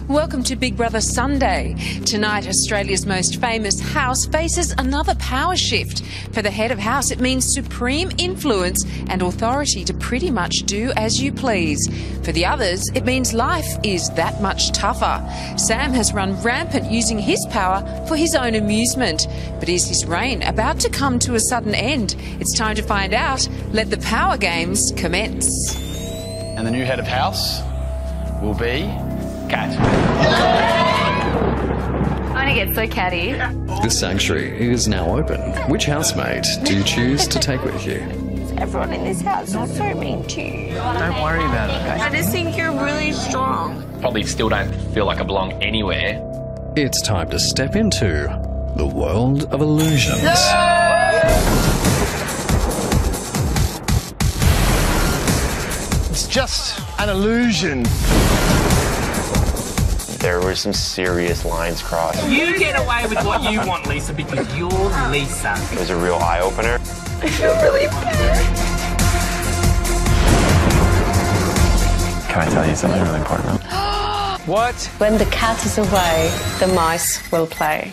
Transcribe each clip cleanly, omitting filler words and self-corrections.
Welcome to Big Brother Sunday. Tonight, Australia's most famous house faces another power shift. For the head of house, it means supreme influence and authority to pretty much do as you please. For the others, it means life is that much tougher. Sam has run rampant using his power for his own amusement. But is his reign about to come to a sudden end? It's time to find out. Let the power games commence. And the new head of house will be Cat. I want to get so catty. The sanctuary is now open. Which housemate do you choose to take with you? Everyone in this house is so mean to you. Don't worry about it, okay? I just think you're really strong. Probably still don't feel like I belong anywhere. It's time to step into the world of illusions. It's just an illusion. There were some serious lines crossed. You get away with what you want, Lisa, because you're Lisa. It was a real eye-opener. I feel really bad. Can I tell you something really important? What? When the cat is away, the mice will play.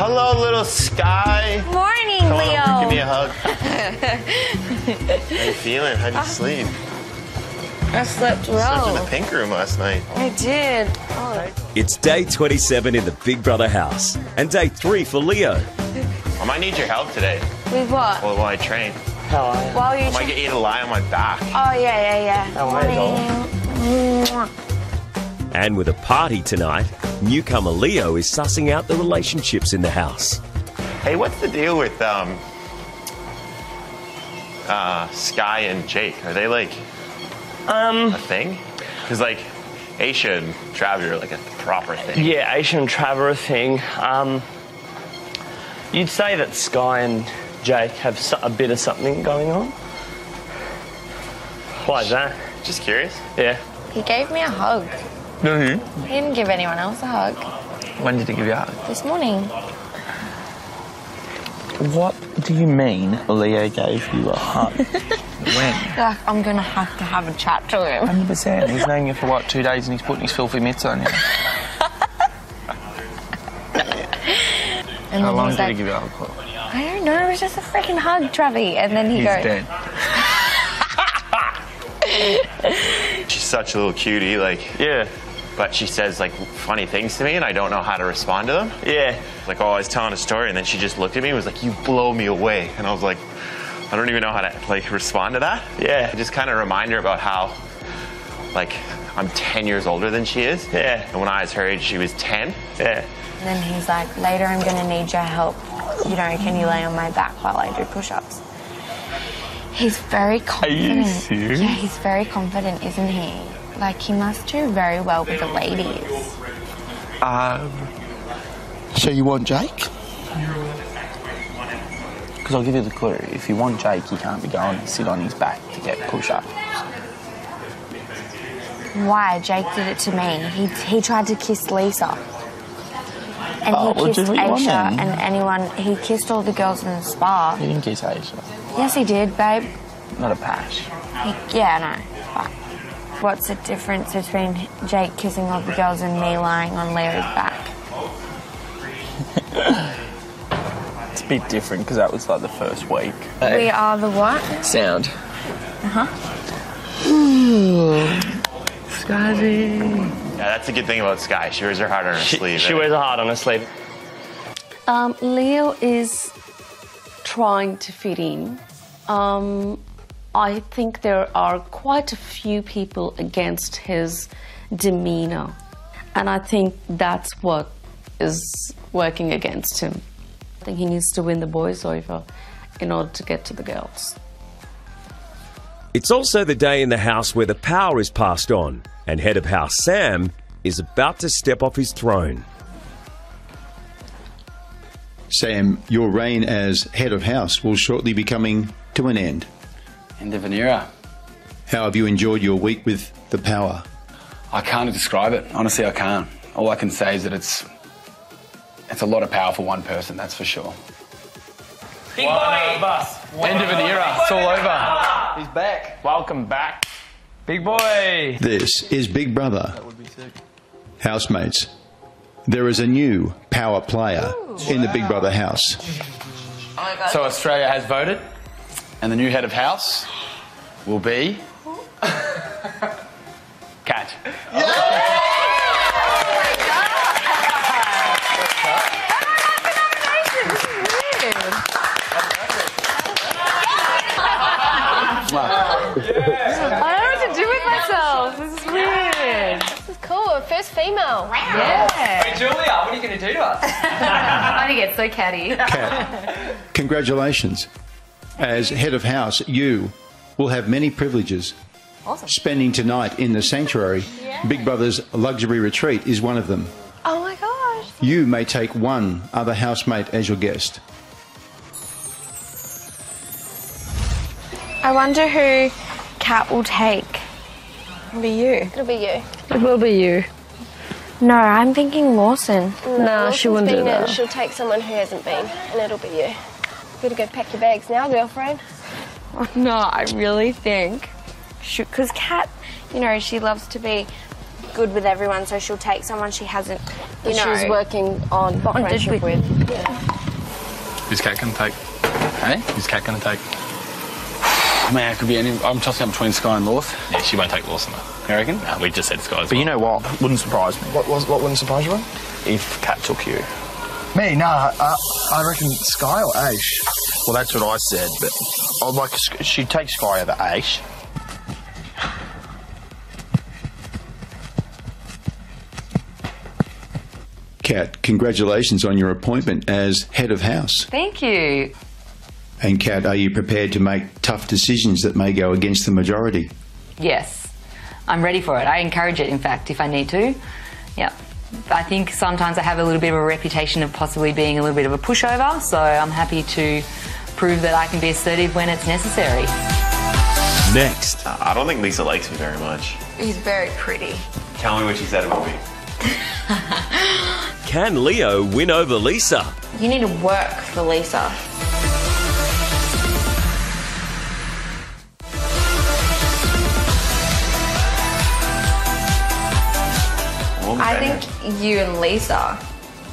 Hello, little Sky. Morning, Come Leo. on, give me a hug. How you feeling? How'd you sleep? I slept Slept in the well. pink room last night. I did. Oh. It's day 27 in the Big Brother house and day 3 for Leo. I might need your help today. With what? While I train. While you I might get you to lie on my back. Oh, yeah. Morning. And with a party tonight, newcomer Leo is sussing out the relationships in the house. Hey, what's the deal with Sky and Jake? Are they like a thing? Because like Aisha and Travis are like a proper thing. Yeah, Aisha and Trav are a thing. You'd say that Sky and Jake have a bit of something going on? Why is that? Just curious. Yeah. He gave me a hug. Mm-hmm. He didn't give anyone else a hug. When did he give you a hug? This morning. What do you mean Leo gave you a hug? When? Like, I'm going to have a chat to him. 100%. He's known you for, what, 2 days and he's putting his filthy mitts on you. And How then long he's did he like, give you a hug for? I don't know, it was just a freaking hug, Travi. And then he He's goes, dead. She's such a little cutie, like. Yeah. But she says like funny things to me, and I don't know how to respond to them. Yeah. Like, oh, I was telling a story, and then she just looked at me and was like, "You blow me away," and I was like, I don't even know how to like respond to that. Yeah. I just kind of remind her about how, like, I'm 10 years older than she is. Yeah. And when I was her age, she was 10. Yeah. And then he's like, later I'm going to need your help. You know, can you lay on my back while I do push-ups? He's very confident. Are you serious? Yeah, he's very confident, isn't he? Like, he must do very well with the ladies. So you want Jake? Because I'll give you the clue. If you want Jake, you can't be going and sit on his back to get push-ups. Why? Jake did it to me. He tried to kiss Lisa. And Oh, he well, kissed do what you want Aisha then. and anyone. He kissed all the girls in the spa. He didn't kiss Aisha. Yes, he did, babe. Not a pash. Yeah, I know. But what's the difference between Jake kissing all the girls and me lying on Leo's back? It's a bit different because that was like the first week. We are the what? Sound. Scuzzy. Yeah, that's a good thing about Sky. She wears her heart on her sleeve. She wears a heart on her sleeve. Leo is trying to fit in. I think there are quite a few people against his demeanor, and I think that's what is working against him. I think he needs to win the boys over in order to get to the girls. It's also the day in the house where the power is passed on, and head of house Sam is about to step off his throne. Sam, your reign as head of house will shortly be coming to an end. End of an era. How have you enjoyed your week with the Power? I can't describe it. Honestly, I can't. All I can say is that it's a lot of power for one person, that's for sure. Big boy! Bus. End of an era. It's all over. He's back. Welcome back. Big boy. This is Big Brother. Housemates, there is a new power player in the Big Brother house. So Australia has voted, and the new head of house will be Kat. I don't know what to do with myself. This is weird. This is cool. First female. Yeah. Hey, Julia, what are you going to do to us? I get so catty. Kat, congratulations. As head of house, you will have many privileges. Awesome. Spending tonight in the sanctuary, Big Brother's luxury retreat is one of them. Oh my gosh. You may take one other housemate as your guest. I wonder who Kat will take. It'll be you. It'll be you. It will be you. No, I'm thinking Lawson. No, she wouldn't do Lawson's been in. that. She'll take someone who hasn't been, and it'll be you. Better go pack your bags now, girlfriend. No, I really think. Because Kat, you know, she loves to be good with everyone, so she'll take someone she hasn't, you know. She's working on friendship with. Yeah. Who's Kat going to take? Hey? Who's Kat going to take? Man, it could be any. I'm tossing up between Sky and Lawth. Yeah, she won't take Lawson though. You reckon? No, we just said Sky. But you know what? Wouldn't surprise me. What wouldn't surprise you? If Kat took you. Me? No, I reckon Sky or Aish. Well, that's what I said, but I'd like she'd take Sky over Aish. Kat, congratulations on your appointment as head of house. Thank you. And Kat, are you prepared to make tough decisions that may go against the majority? Yes, I'm ready for it. I encourage it, in fact, if I need to. Yeah. I think sometimes I have a little bit of a reputation of possibly being a little bit of a pushover, so I'm happy to prove that I can be assertive when it's necessary. Next. I don't think Lisa likes me very much. He's very pretty. Tell me what she said about me. Can Leo win over Lisa? You need to work for Lisa. I think you and Lisa.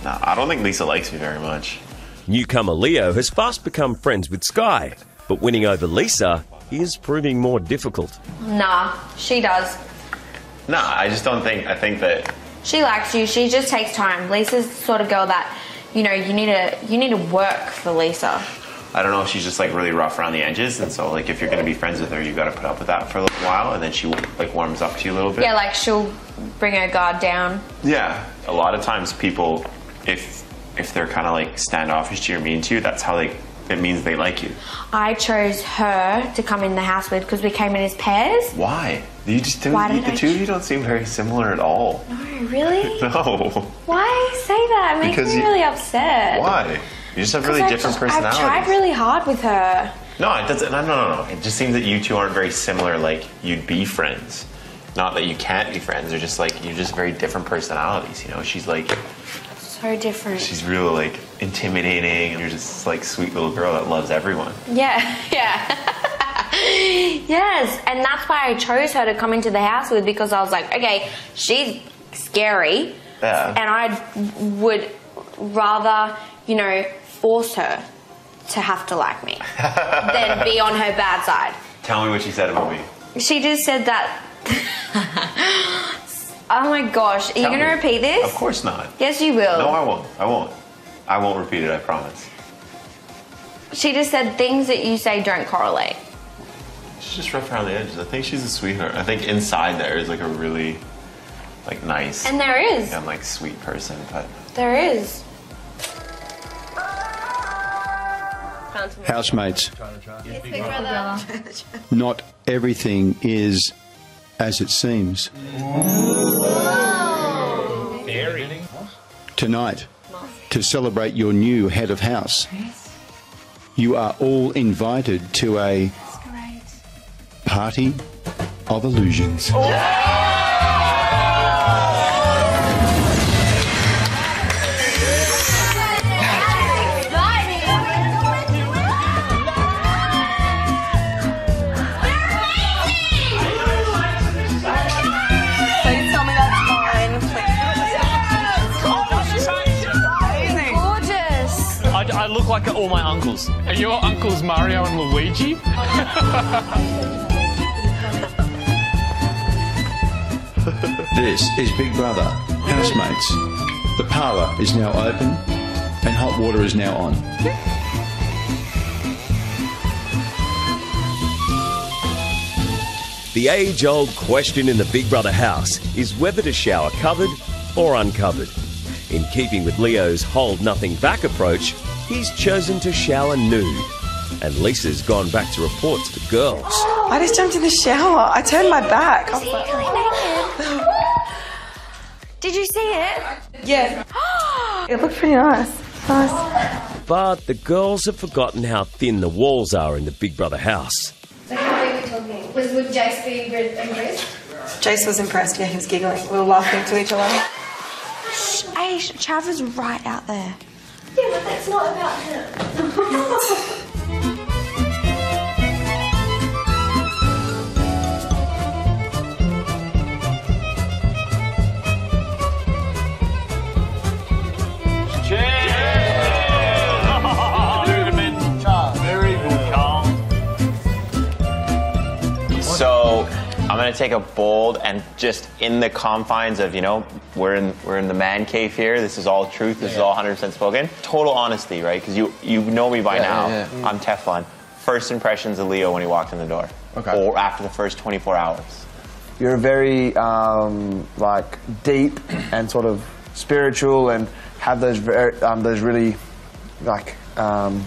No, I don't think Lisa likes me very much. Newcomer Leo has fast become friends with Sky, but winning over Lisa is proving more difficult. Nah, she does. No, I just don't think. I think that She likes you. She just takes time. Lisa's the sort of girl that, you know, you need to work for Lisa. I don't know if she's just like really rough around the edges, and so like if you're gonna be friends with her, you got to put up with that for a little while, and then she like warms up to you a little bit. Yeah, like she'll bring her guard down. Yeah, a lot of times people, if they're kind of like standoffish to you or mean to you, that's how it means they like you. I chose her to come in the house with because we came in as pairs. Why? You just don't. Why did The two of you don't seem very similar at all. No, really? No. Why say that? It makes Because me really upset. Why? You just have really different personalities. I've tried really hard with her. No, it doesn't. No. It just seems that you two aren't very similar. Like you'd be friends, not that you can't be friends. They're just like you're just very different personalities. You know, she's like So different. she's real like intimidating, and you're just like sweet little girl that loves everyone. Yeah, yeah. Yes, and that's why I chose her to come into the house with, because I was like, okay, she's scary, Yeah. and I would rather, you know, force her to have to like me than be on her bad side. Tell me what she said about me. She just said that. Oh my gosh, are you going to repeat this? Of course not. Yes, you will. No, I won't. I won't repeat it, I promise. She just said things that you say don't correlate. She's just rough around the edges. I think she's a sweetheart. I think inside there is like a really like nice And there is. and like sweet person, but There is. Housemates, Yes, big brother. not everything is as it seems. Tonight, to celebrate your new head of house, You are all invited to a party of illusions. Please tell me that's mine. Gorgeous. I look like all my uncles. Are your uncles Mario and Luigi? This is Big Brother, Housemates. The parlour is now open and hot water is now on. The age-old question in the Big Brother house is whether to shower covered or uncovered. In keeping with Leo's hold nothing back approach, he's chosen to shower nude. And Lisa's gone back to report to the girls. I just jumped in the shower. I turned my back. I was like, Did you see it? yeah. It looked pretty nice. Nice. But the girls have forgotten how thin the walls are in the Big Brother house. So how big are we talking? Would Jace be impressed? Jace was impressed. Yeah, he was giggling. We were laughing to each other. Hey, Trav is right out there. Yeah, but that's not about him. So I'm gonna take a bold and just in the confines of, you know, we're in the man cave here. This is all truth. This is all 100% spoken. Total honesty, right? Because you know me by now. I'm Teflon. First impressions of Leo when he walked in the door, or after the first 24 hours. You're very like deep and sort of spiritual, and have those really like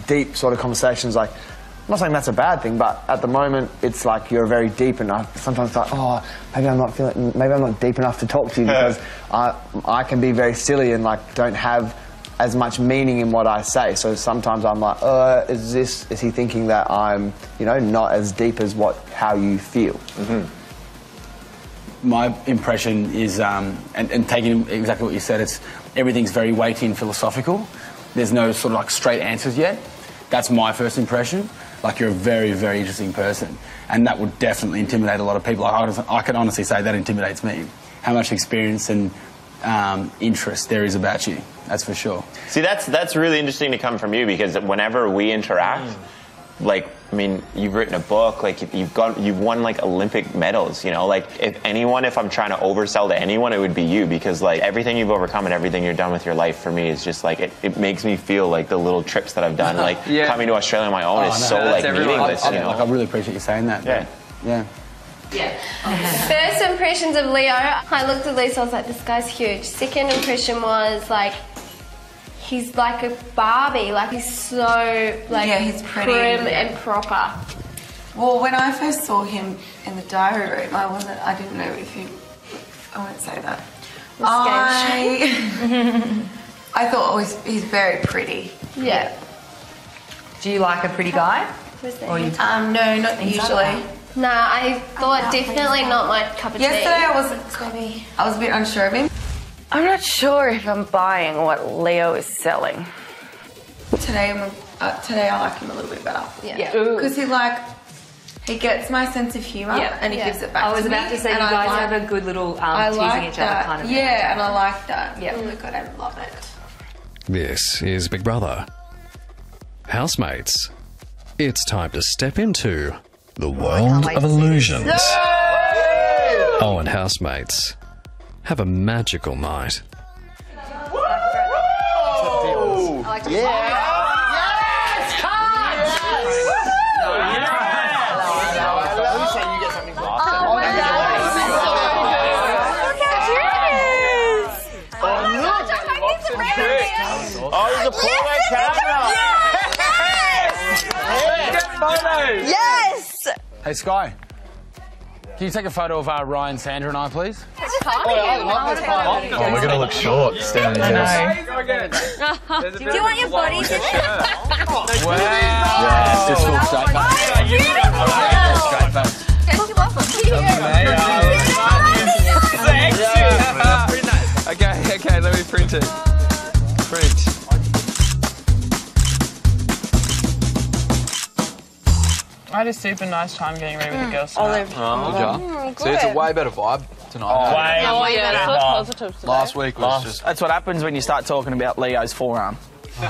deep sort of conversations. Like, I'm not saying that's a bad thing, but at the moment it's like you're very deep, and I sometimes like, oh, maybe I'm not deep enough to talk to you because I can be very silly and like don't have as much meaning in what I say. So sometimes I'm like, is he thinking that I'm, you know, not as deep as how you feel? My impression is, and taking exactly what you said, it's everything's very weighty and philosophical. There's no sort of like straight answers yet. That's my first impression. Like, you're a very, very interesting person, and that would definitely intimidate a lot of people. I can honestly say that intimidates me. How much experience and interest there is about you, that's for sure. See, that's really interesting to come from you, because whenever we interact, like, I mean, you've written a book, like you've won like Olympic medals, you know, like if I'm trying to oversell to anyone, it would be you, because like everything you've overcome and everything you've done with your life for me is just like, it makes me feel like the little trips that I've done, like coming to Australia on my own is so like meaningless, you know. Like, I really appreciate you saying that. Yeah. First impressions of Leo, I looked at Lisa, I was like, this guy's huge. Second impression was like, he's like a Barbie, like he's so like he's pretty, prim and proper. Well, when I first saw him in the diary room, I didn't know if he, I won't say that. I thought, he's very pretty. Yeah. Do you like a pretty guy? No, not usually. Nah, I thought definitely not my cup of tea. Yesterday I was a bit unsure of him. I'm not sure if I'm buying what Leo is selling. Today I like him a little bit better. Yeah. Because he gets my sense of humour and he gives it back to me. I was about to say, you guys have a good little teasing each other kind of thing. Yeah, and I like that. Yeah. Oh my God, I love it. This is Big Brother. Housemates, it's time to step into the world of illusions. Oh, and housemates, have a magical night. Hey, Sky. Can you take a photo of Ryan, Sandra and I, please? Oh, we're gonna look short standing here. Do you want your body to Wow. Yeah, just look straight back. Straight back. Okay, let me print it. Print. I had a super nice time getting ready with the girls Olive. tonight. See, it's a way better vibe tonight. Oh, yeah, that's what's positive today. Last week was just... That's what happens when you start talking about Leo's forearm. It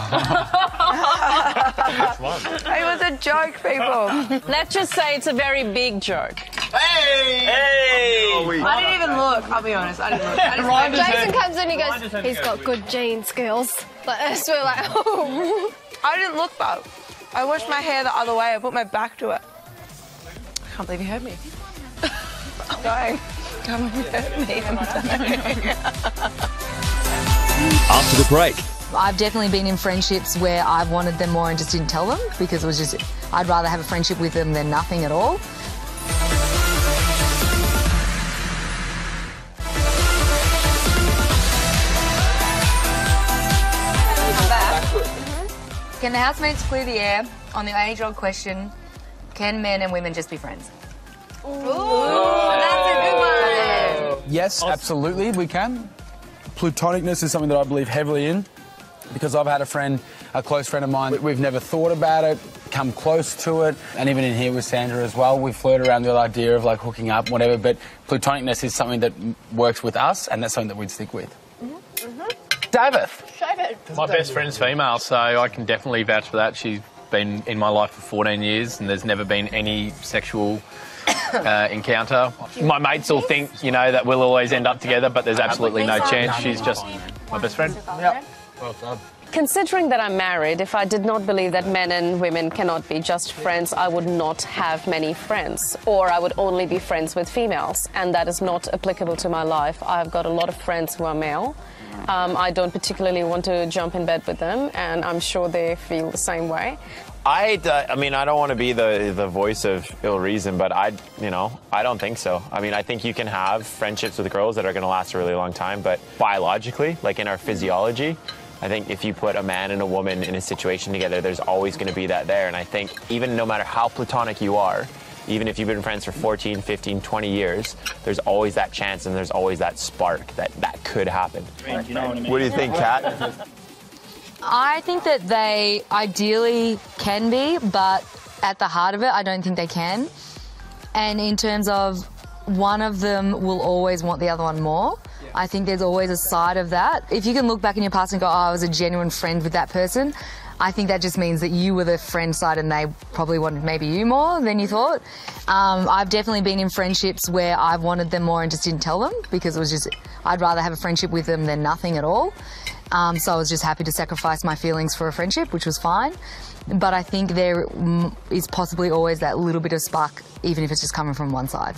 was a joke, people. Let's just say it's a very big joke. Hey! I didn't even look, I'll be honest. I didn't look. Jason comes in and he goes, he's got good genes, girls. Like us, we're like, oh. I didn't look though. I washed my hair the other way. I put my back to it. I can't believe you heard me. I'm dying. Come and hurt me. I'm dying. After the break, I've definitely been in friendships where I've wanted them more and just didn't tell them because it was just, I'd rather have a friendship with them than nothing at all. Can the housemates clear the air on the age-old question, can men and women just be friends? Ooh, that's a good one. Yes, absolutely, we can. Platonicness is something that I believe heavily in because I've had a close friend of mine, we've never thought about it, come close to it, and even in here with Sandra as well, we flirt around the idea of like hooking up, whatever, but platonicness is something that works with us and that's something that we'd stick with. David. My best friend's female, so I can definitely vouch for that. She's been in my life for 14 years and there's never been any sexual encounter. My mates all think, that we'll always end up together, but there's absolutely no chance. She's just my best friend. Yep. Well done. Considering that I'm married, if I did not believe that men and women cannot be just friends, I would not have many friends, or I would only be friends with females, and that is not applicable to my life. I've got a lot of friends who are male. I don't particularly want to jump in bed with them, and I'm sure they feel the same way. I don't want to be the voice of ill reason, but I don't think so. I think you can have friendships with girls that are going to last a really long time, but biologically, like in our physiology, I think if you put a man and a woman in a situation together, there's always going to be that there. And I think even no matter how platonic you are, even if you've been friends for 14, 15, 20 years, there's always that chance and there's always that spark that could happen. What do you think, Kat? I think that they ideally can be, but at the heart of it, I don't think they can. And in terms of one of them will always want the other one more. I think there's always a side of that. If you can look back in your past and go, oh, I was a genuine friend with that person, I think that just means that you were the friend side and they probably wanted maybe you more than you thought. I've definitely been in friendships where I've wanted them more and just didn't tell them because it was just, I'd rather have a friendship with them than nothing at all. So I was just happy to sacrifice my feelings for a friendship, which was fine. But I think there is possibly always that little bit of spark, even if it's just coming from one side.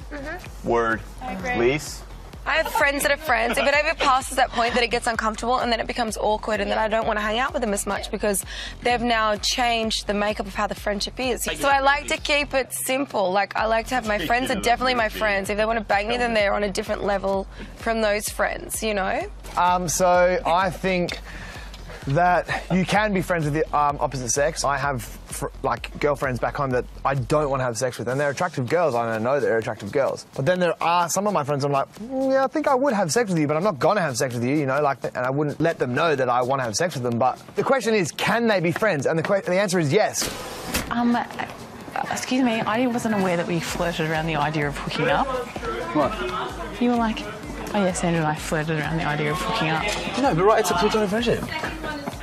Word. I agree. Lise? I have friends that are friends. If it ever passes that point that it gets uncomfortable and then it becomes awkward and then I don't want to hang out with them as much because they've now changed the makeup of how the friendship is. So I like to keep it simple. Like, I like to have my friends are definitely my friends. If they want to bang me, then they're on a different level from those friends, So I think that you can be friends with the opposite sex. I have girlfriends back home that I don't want to have sex with, and they're attractive girls. I know they're attractive girls. But then there are some of my friends I'm like, yeah, I think I would have sex with you, but I'm not gonna have sex with you, and I wouldn't let them know that I want to have sex with them. But the question is, can they be friends? And the answer is yes. Excuse me, I wasn't aware that we flirted around the idea of hooking up. What? You were like, oh yeah, Sandra and I flirted around the idea of hooking up. No, but it's a platonic friendship.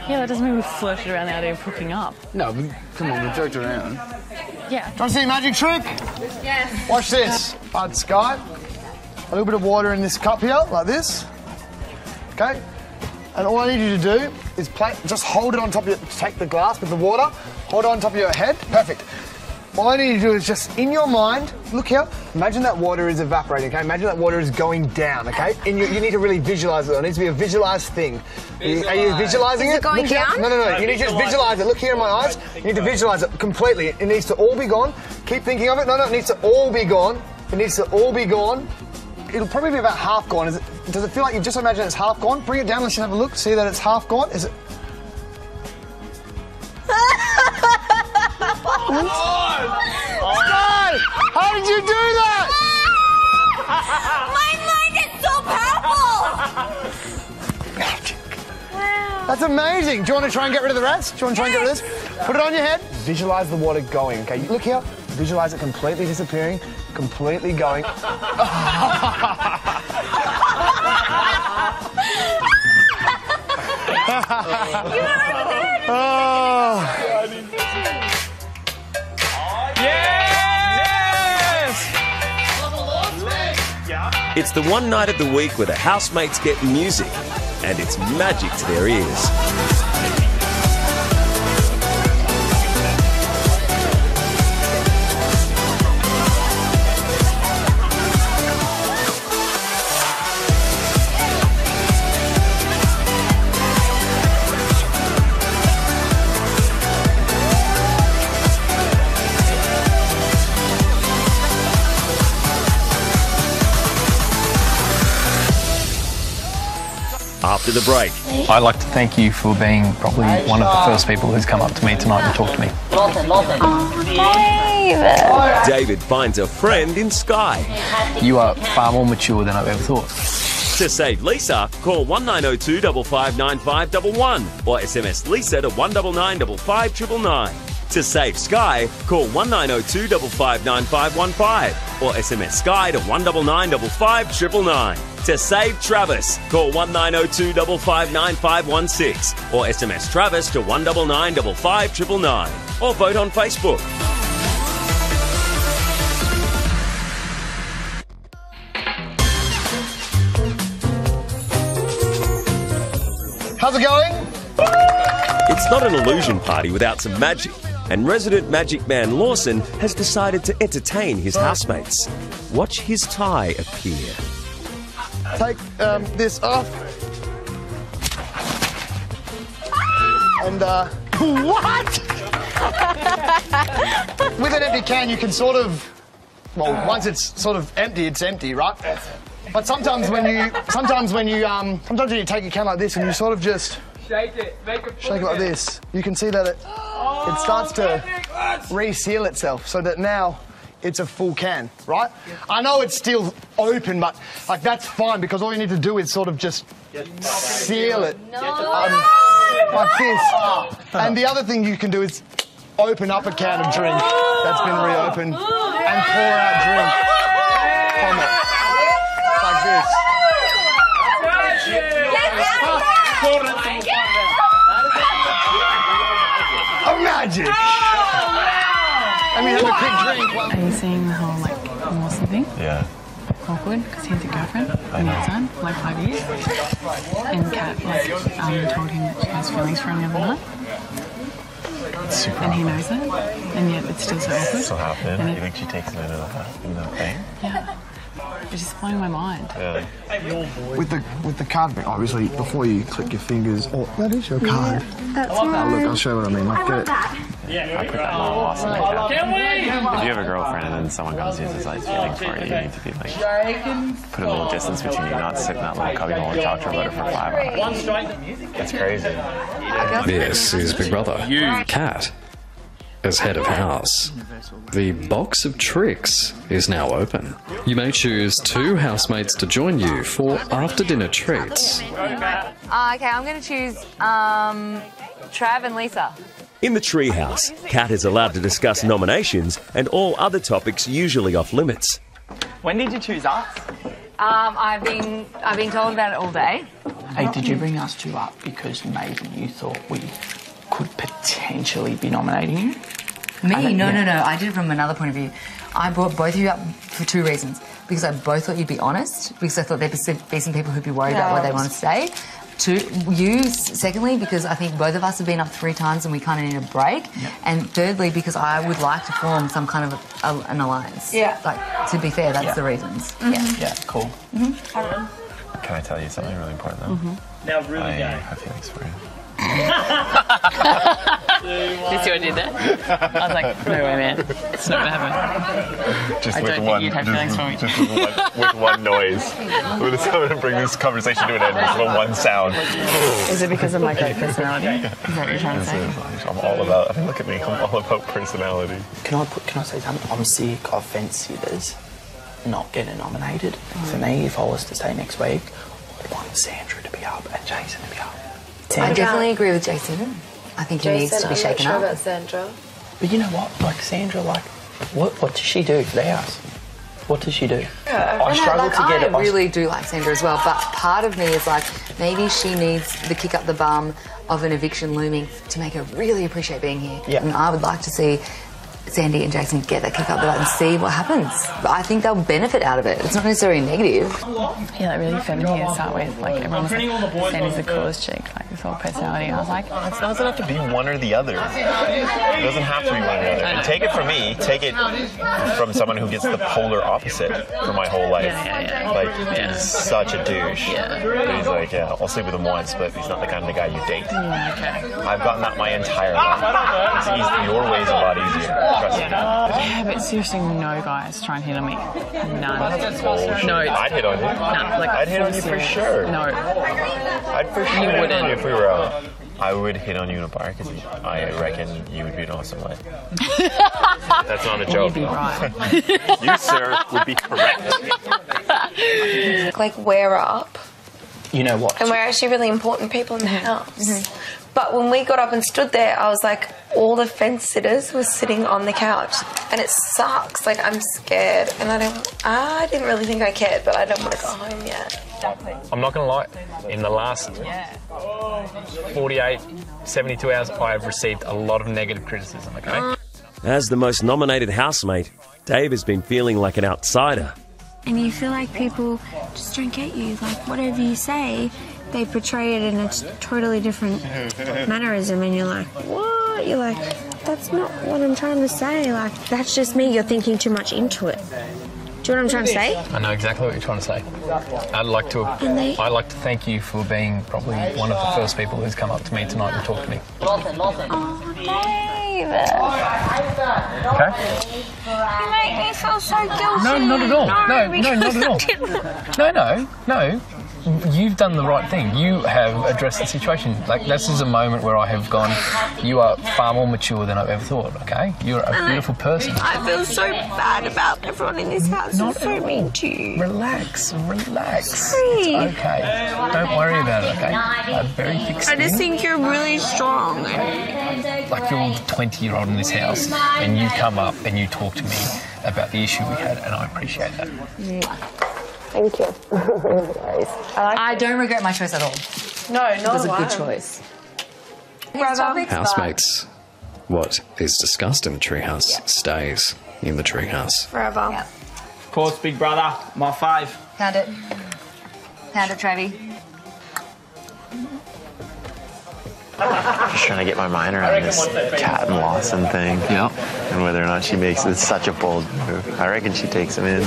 Yeah, that doesn't mean we flirted around the idea of hooking up. No, but come on, we joked around. Yeah. Do you want to see a magic trick? Yes. Watch this. Alright, Sky. A little bit of water in this cup here, like this. Okay? And all I need you to do is just hold it on top of take the glass with the water, hold it on top of your head. Perfect. All I need you to do is just, in your mind, look here, imagine that water is evaporating, okay? Imagine that water is going down, okay? And you need to really visualise it. It needs to be a visualised thing. Are you visualising it? Is it going down? No. You need to just visualise it. Look here in my eyes. You need to visualise it completely. It needs to all be gone. Keep thinking of it. No, it needs to all be gone. It needs to all be gone. It'll probably be about half gone. Does it feel like you just imagine it's half gone? Bring it down, let's just have a look, see that it's half gone. Is it? God! How did you do that? My mind is so powerful! Wow. That's amazing. Do you want to try and get rid of the rats? Do you want to try and get rid of this? Put it on your head. Visualize the water going, okay? Look here. Visualize it completely disappearing, completely going. It's the one night of the week where the housemates get music, and it's magic to their ears. After the break, I'd like to thank you for being probably one of the first people who's come up to me tonight and talked to me. David finds a friend in Sky. You are far more mature than I've ever thought. To save Lisa, call 1902 559511 or SMS Lisa to 199 559. To save Sky, call 1902 559515 or SMS Sky to 199 559. To save Travis, call 1902 559516 or SMS Travis to 199 559 or vote on Facebook. How's it going? It's not an illusion party without some magic, and resident magic man Lawson has decided to entertain his housemates. Watch his tie appear. Take this off. And, what? With an empty can, you can sort of, well, once it's sort of empty, it's empty, right? But sometimes when you take a can like this and you sort of just shake it like this, you can see that it starts to reseal itself so that now it's a full can, right? I know it's still open, but like that's fine because all you need to do is sort of just seal it like this. And the other thing you can do is open up a can of drink that's been reopened and pour out drink from it. Like this. Magic! I mean, have a quick drink. Are you seeing the whole, like, Lawson thing? Yeah. Awkward, because he has a girlfriend on the outside for like 5 years. And Kat, like, told him that she has feelings for him the other night. And he knows it, and yet it's still so awkward. Still happening? Do you think she takes it into the thing? Yeah. It's just blowing my mind. Really? With the card back, obviously, before you click your fingers, that is your card. That's Look, I'll show you what I mean. Like, get it. I put that more loss in the cat. If you have a girlfriend and then someone comes and uses like feelings for you, you need to be like, put a little distance between you, not sit in that little cubbyhole and talk to her about it for 5 hours. That's crazy. This is Big Brother. Kat, as head of house. The box of tricks is now open. You may choose 2 housemates to join you for after-dinner treats. Okay, I'm going to choose Trav and Lisa. In the treehouse, Kat is allowed to discuss nominations and all other topics usually off limits. When did you choose us? I've been told about it all day. Hey, did you bring us 2 up because maybe you thought we could potentially be nominating you? Me? No. I did it from another point of view. I brought both of you up for 2 reasons. Because I both thought you'd be honest, because I thought there'd be some people who'd be worried about what they want to say. Secondly, because I think both of us have been up 3 times and we kind of need a break. Yep. And thirdly, because I would like to form some kind of an alliance. Yeah. Like, to be fair, that's the reasons. Mm-hmm. Yeah, cool. Mm-hmm. Can I tell you something really important though? Now, really, I have feelings for you. You see what I did there? I was like, no way, man. It's not going to happen. Just I with don't one, think you'd have feelings for me. just with one noise. We're just going to bring this conversation to an end with one sound. Is it because of my great personality? Is that what you're trying to say? I'm all about, I mean, look at me, I'm all about personality. Can I say something? I'm sick of fence sitters not getting nominated. For me, if I was to stay next week, I'd want Sandra to be up and Jason to be up. I definitely agree with Jason. I think he needs to be shaken up. I'm not sure about Sandra. But you know what? Like Sandra, like what does she do for the house? What does she do? I struggle to get it. I really do like Sandra as well, but part of me is like, maybe she needs the kick up the bum of an eviction looming to make her really appreciate being here. Yeah. And I would like to see Sandy and Jason get that kick up the butt and see what happens. I think they'll benefit out of it. It's not necessarily negative. Yeah, like really feminine to start with. Like everyone was like, Sandy's the coolest chick, like this whole personality. And I was like, It doesn't have to be one or the other. It doesn't have to be one or the other. And take it from me, take it from someone who gets the polar opposite for my whole life. Like, he's such a douche. He's like, yeah, I'll sleep with him once, but he's not the kind of guy you date. I've gotten that my entire life. It's easy. Your way's a lot easier. Trust me. yeah, but seriously, no guys try and hit on me. None. Bullshit. No. I'd hit on you. Nah, like, I'd hit on you for sure. No. I'd for sure hit on you if we were out. I would hit on you in a bar because I reckon you would be an awesome life. That's not a joke. You'd be right. You, sir, would be correct. Like, we're up. You know what? And we're actually really important people in the house. But when we got up and stood there, I was like, all the fence sitters were sitting on the couch. And it sucks. Like, I'm scared. And I didn't really think I cared, but I don't want to go home yet. I'm not going to lie. In the last 48, 72 hours, I've received a lot of negative criticism, okay? As the most nominated housemate, Dave has been feeling like an outsider. And you feel like people just don't get you. Like, whatever you say, they portray it in a totally different mannerism, and you're like, what? You're like, that's not what I'm trying to say. Like, that's just me. You're thinking too much into it. Do you know what I'm trying to say? I know exactly what you're trying to say. I'd like to thank you for being probably one of the first people who's come up to me tonight and talked to me. Oh, Dave. Okay? You make me feel so guilty. No, not at all. No, because not at all. No. You've done the right thing. You have addressed the situation. Like, this is a moment where I have gone, you are far more mature than I've ever thought, okay? You're a beautiful person. I feel so bad about everyone in this house. Not It's so mean to you. Relax. Sorry. It's okay. Don't worry about it, okay? I'm very thick I just think you're really strong. Like, you're the 20-year-old in this house, and you come up and you talk to me about the issue we had, and I appreciate that. Thank you. I don't regret my choice at all. No, It was a good choice. Housemates. What is discussed in the treehouse stays in the treehouse. Forever. Of course, Big Brother, my fave. Found it. Found it, Travie. Just trying to get my mind around this Kat and Lawson thing. Yeah. And whether or not she makes it such a bold move. I reckon she takes him in.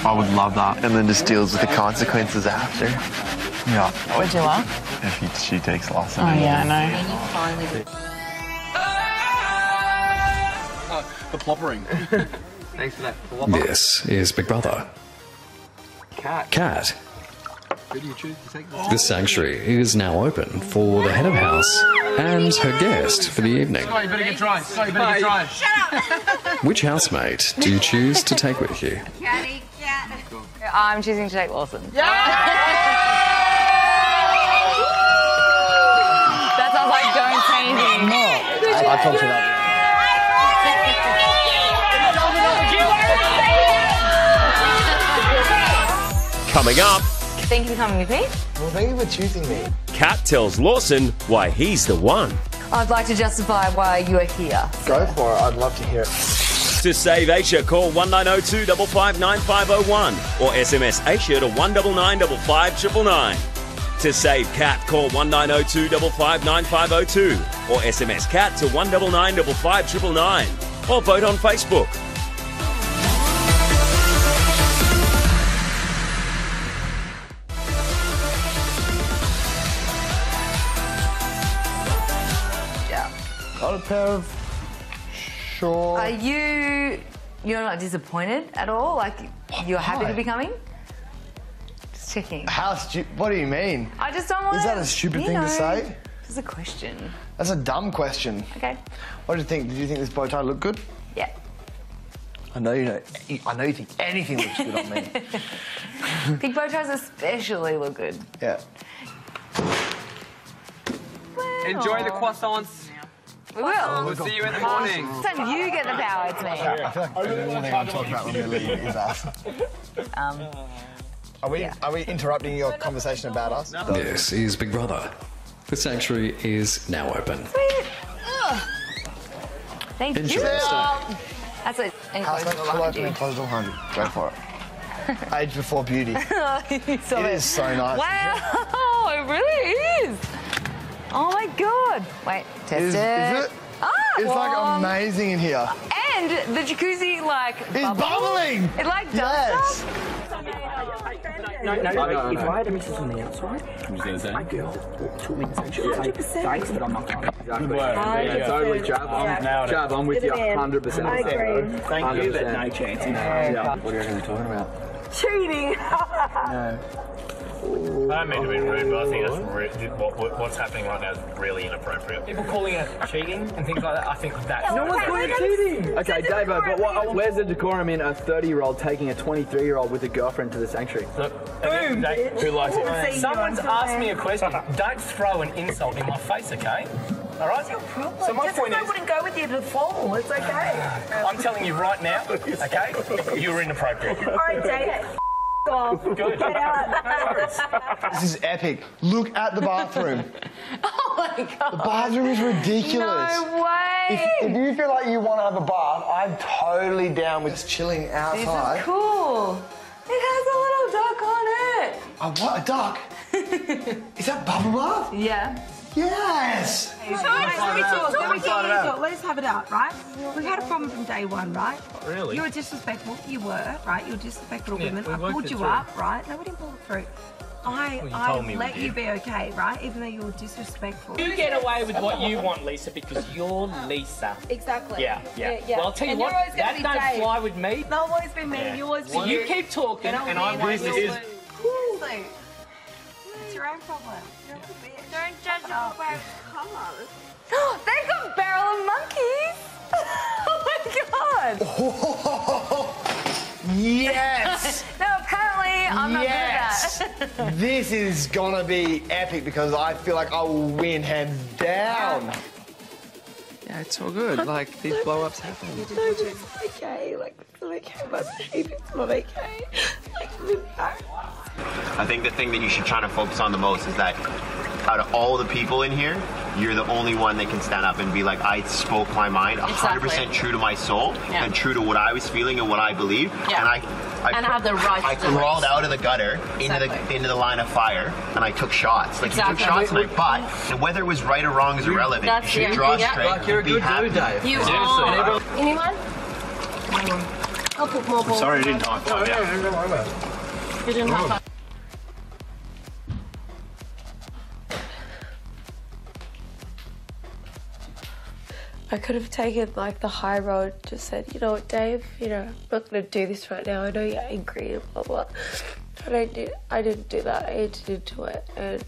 I would love that. And then just deals with the consequences after. Yeah. Would you what? If she takes Lawson Oh, in. yeah, I know. The ploppering. Thanks for that. This is Big Brother. Kat. Who do you choose to take The sanctuary is now open for the head of house and her guest for the evening. Scott, you better get dry. Scott, you better get dry. Shut up! Which housemate do you choose to take with you? I'm choosing to take Lawson. That sounds like don't say anything. I talked to that. Coming up, Thank you for coming with me. Well, thank you for choosing me. Kat tells Lawson why he's the one. I'd like to justify why you are here. Go for it. I'd love to hear it. To save Aisha, call 1902 559 9501 or SMS Aisha to 199 55999. To save Kat, call 1902 559 9502 or SMS Kat to 199 55999 or vote on Facebook. a pair of shorts. Are you're not disappointed at all? Like, you're happy to be coming? Just checking. What do you mean? I just don't want Is that a stupid thing to say? Just a question. That's a dumb question. Okay. What do you think? Did you think this bow tie looked good? Yeah. I know you think anything looks good on me. Big bow ties especially look good. Yeah. Enjoy the croissants. We will. We'll see you in the morning. So you get the power, it's me. I feel like the only thing I'm talking about when we leave is us. Are we interrupting your conversation about us? This is Big Brother. The sanctuary is now open. Thank Enjoy you. the stay. That's it. And House close mate, the pull door open and close the 100. Go for it. Age before beauty. It is so nice. Wow, it really is. Oh my god. Wait, test Is it. it? It's like amazing in here. And the jacuzzi, like, It's bubbling! It, like, does Yes! stuff. No. If I had a missus on the outside, my girl took me to say, she'll say, thanks, but I'm not coming. Exactly. Yeah, totally, Jab. I'm with you 100%. I agree. Thank you, but no chance. Yeah. What are you going to be talking about? Cheating! I don't mean to be rude, but I think what's happening right now is really inappropriate. People calling it cheating and things like that, I think that's... No one's calling it cheating! Okay, Davo, but where's the decorum in a 30-year-old taking a 23-year-old with a girlfriend to the sanctuary? Look, who likes it? Someone's asked me a question. Don't throw an insult in my face, okay? All right? What's your problem? So my Just point because I is... wouldn't go with you to the fall. It's okay. I'm telling you right now, okay? You're inappropriate. All right, Dave. Off. Good. Get out. This is epic. Look at the bathroom. Oh my god. The bathroom is ridiculous. No way. If you feel like you want to have a bath, I'm totally down with chilling This outside. is cool. It has a little duck on it. What? A duck? Is that bubble bath? Yeah. Yes! Let us have it out, right? We've had a problem from day one, right? Really? You were disrespectful. You were, right? You were disrespectful to women. I pulled you up, right? No, we didn't pull it through. I let you be okay, right? Even though you were disrespectful. You get away with what you want, Lisa, because you're Lisa. Exactly. Yeah. Well, I'll tell you what, that don't fly with me. No, I've always been me. You always been So you keep talking, and I won't listen. Seriously. It's your own problem. Don't judge it all by its colours. They've got barrel of monkeys. Oh my god. Yes! No, apparently I'm not Yes! good at that. This is gonna be epic because I feel like I will win hands down. Yeah, it's all good. Like, these blow-ups happen. No, but it's okay. Like, it's not okay. My baby, it's not okay. Like, I think the thing that you should try to focus on the most is that out of all the people in here, you're the only one that can stand up and be like, I spoke my mind, 100% true to my soul, and true to what I was feeling and what I believe. Yeah. And I have the right I to do crawled it. out of the gutter into the line of fire, and I took shots. Like, you took shots in my butt, and whether it was right or wrong is irrelevant. That's You should draw straight. Like, you're a good dude, Dave. You are. Anyone? I'll put more balls. Sorry, I didn't high-five you. You didn't high five. I could have taken like the high road, just said, you know what, Dave, I'm not going to do this right now. I know you're angry and blah, blah. But I didn't do that. I entered into it and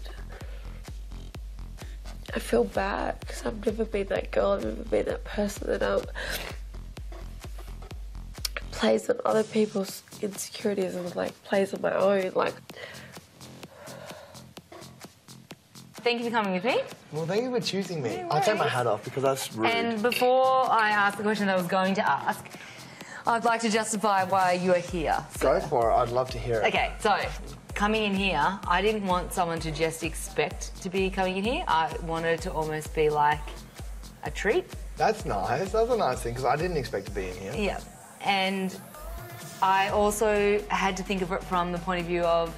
I feel bad because I've never been that girl. I've never been that person that plays on other people's insecurities and like plays on my own. Like, Thank you for coming with me. Well, thank you for choosing me. I'll take my hat off because that's rude. And before I ask the question that I was going to ask, I'd like to justify why you are here. Go for it. I'd love to hear it. Okay, so coming in here, I didn't want someone to just expect to be coming in here. I wanted to almost be like a treat. That's nice. That's a nice thing because I didn't expect to be in here. Yeah, and I also had to think of it from the point of view of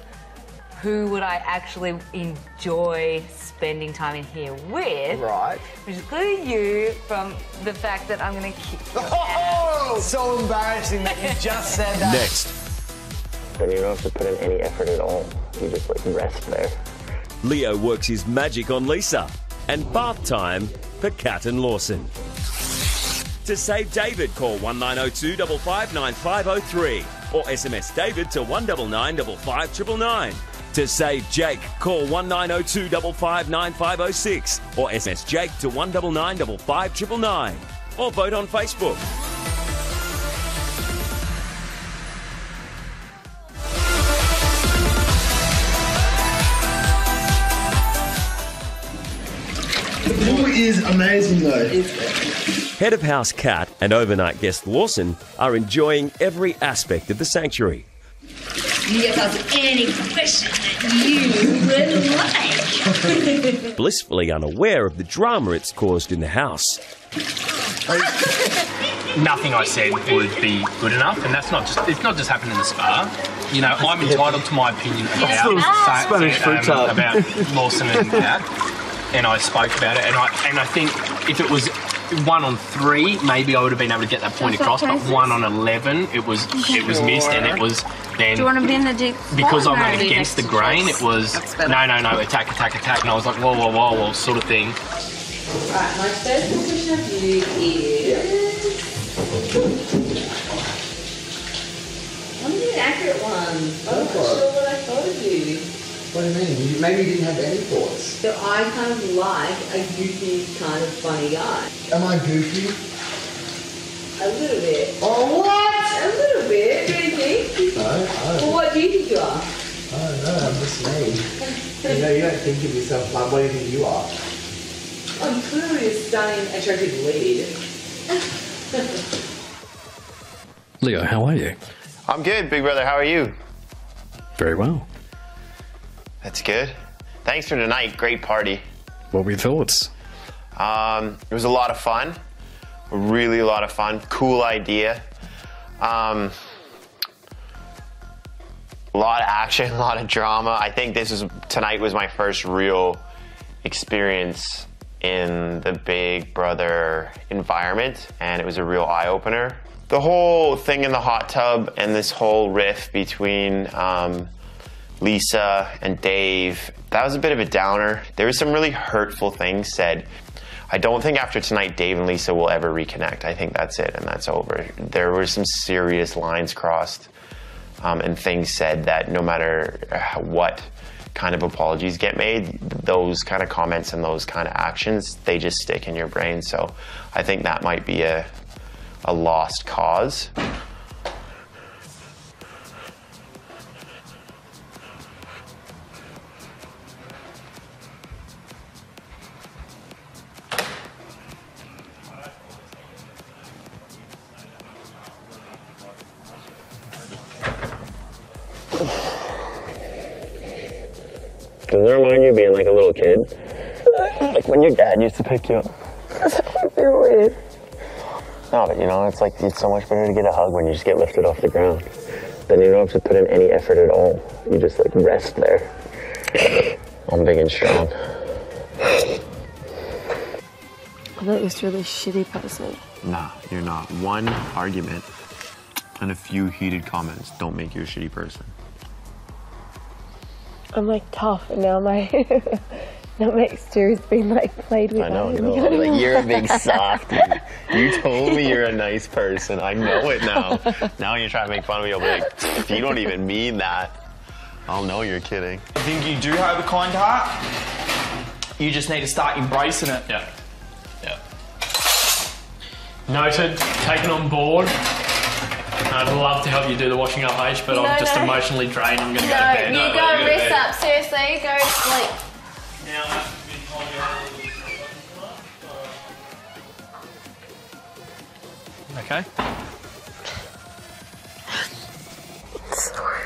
who would I actually enjoy spending time in here with. Right. Which is clearly you, from the fact that I'm going to kick your Oh, so embarrassing that you just said that. Next. But you don't have to put in any effort at all. You just like rest there. Leo works his magic on Lisa. And bath time for Kat and Lawson. To save David, call 1902 559503 or SMS David to 199 559. To save Jake, call 1902 559506 or SMS Jake to 199 559 or vote on Facebook. The pool is amazing though. Head of house Kat and overnight guest Lawson are enjoying every aspect of the sanctuary. You get asked any question that you would like. Blissfully unaware of the drama it's caused in the house. Nothing I said would be good enough, and it's not just happened in the spa. You know, I'm entitled to my opinion about Lawson and Kat, and I spoke about it, and I think if it was 1 on 3, maybe I would have been able to get that point across, but 1 on 11, it was missed, and it was then. Do you want to be in the deep? Because I went against the grain, it was no, attack, and I was like, whoa, sort of thing. Right, my first question of you is. I'm going to do an accurate one. I'm not sure what I thought of you. What do you mean? Maybe you didn't have any thoughts. So I kind of like a goofy, kind of funny guy. Am I goofy? A little bit. Oh, what? A little bit, do you think? No. Well, what do you think you are? I don't know, I'm just me. You know, you don't think of yourself like, what do you think you are? I'm clearly a stunning, attractive lead. Leo, how are you? I'm good, big brother. How are you? Very well. That's good. Thanks for tonight. Great party. What were your thoughts? It was a lot of fun. Really a lot of fun. Cool idea. A lot of action, a lot of drama. I think tonight was my first real experience in the Big Brother environment, and it was a real eye-opener. The whole thing in the hot tub and this whole riff between Lisa and Dave, that was a bit of a downer. There was some really hurtful things said. I don't think after tonight Dave and Lisa will ever reconnect. I think that's it and that's over. There were some serious lines crossed and things said that no matter what kind of apologies get made, those kind of comments and those kind of actions, they just stick in your brain. So I think that might be a lost cause. Does it remind you of being like a little kid? Like when your dad used to pick you up? That's weird. No, but you know, it's so much better to get a hug when you just get lifted off the ground. Then you don't have to put in any effort at all. You just like rest there. I'm big and strong. I'm not this really shitty person. Nah, you're not. One argument and a few heated comments don't make you a shitty person. I'm like tough, and now my exterior's been like played with. I know, like, you're a big softie. You told me you're a nice person. I know it now. Now you're trying to make fun of me. I'll be like, you don't even mean that. I'll know you're kidding. I think you do have a kind heart. You just need to start embracing it. Yeah. Noted, taken on board. I'd love to help you do the washing up, H, but I'm just emotionally drained. I'm going to go to bed. No, you go rest up. Seriously, go to sleep. Okay. Sorry.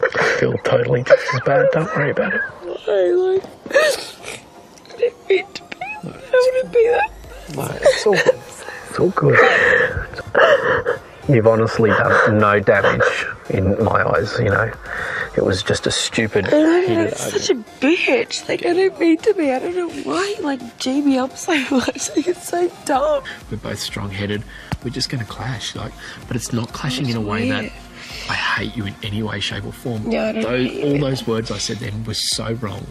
I feel totally just as bad. Don't worry about it. I didn't mean to be. I wouldn't be that. No, it's all good. It's all good. You've honestly done no damage in my eyes, you know. It was just a stupid... I'm such a bitch. Like, I don't mean to be. I don't know why you, like, G me up so much. Like, it's so dumb. We're both strong-headed. We're just going to clash, like, but it's not clashing in a way that I hate you in any way, shape or form. Yeah, I don't hate you. All those words I said then were so wrong.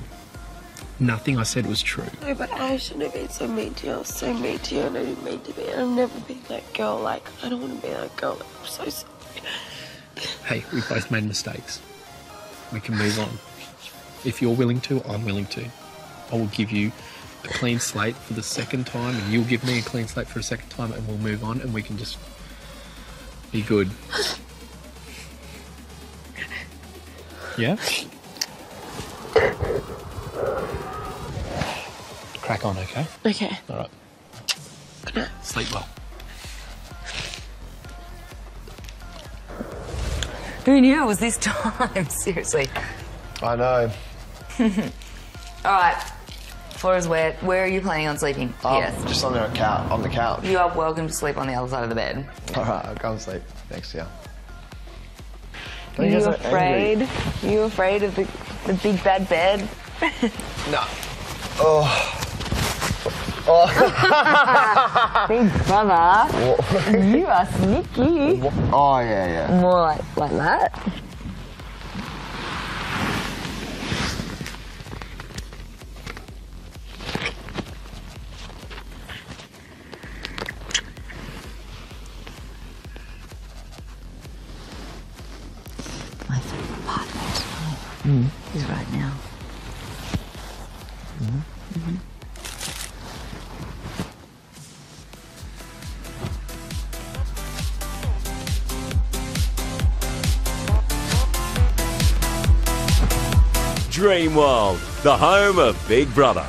Nothing I said was true. No, but I shouldn't have been so mean to you. I was so mean to you and I didn't mean to be. And I've never been that girl. Like, I don't want to be that girl. Like, I'm so sorry. Hey, we both made mistakes. We can move on. If you're willing to, I'm willing to. I will give you a clean slate for the second time, and you'll give me a clean slate for a second time, and we'll move on, and we can just be good. Yeah? Crack on, okay? Okay. All right. Good night. Sleep well. Who knew it was this time? Seriously. I know. All right. Floor is wet. Where are you planning on sleeping? Yes. Just on the couch. You are welcome to sleep on the other side of the bed. All right, I'll go and sleep next to you. Are you afraid? Are you afraid of the big bad bed? No. Oh. Big brother. You are sneaky. Oh, yeah. More like that. My favourite part of tonight is right now. Dreamworld, the home of Big Brother.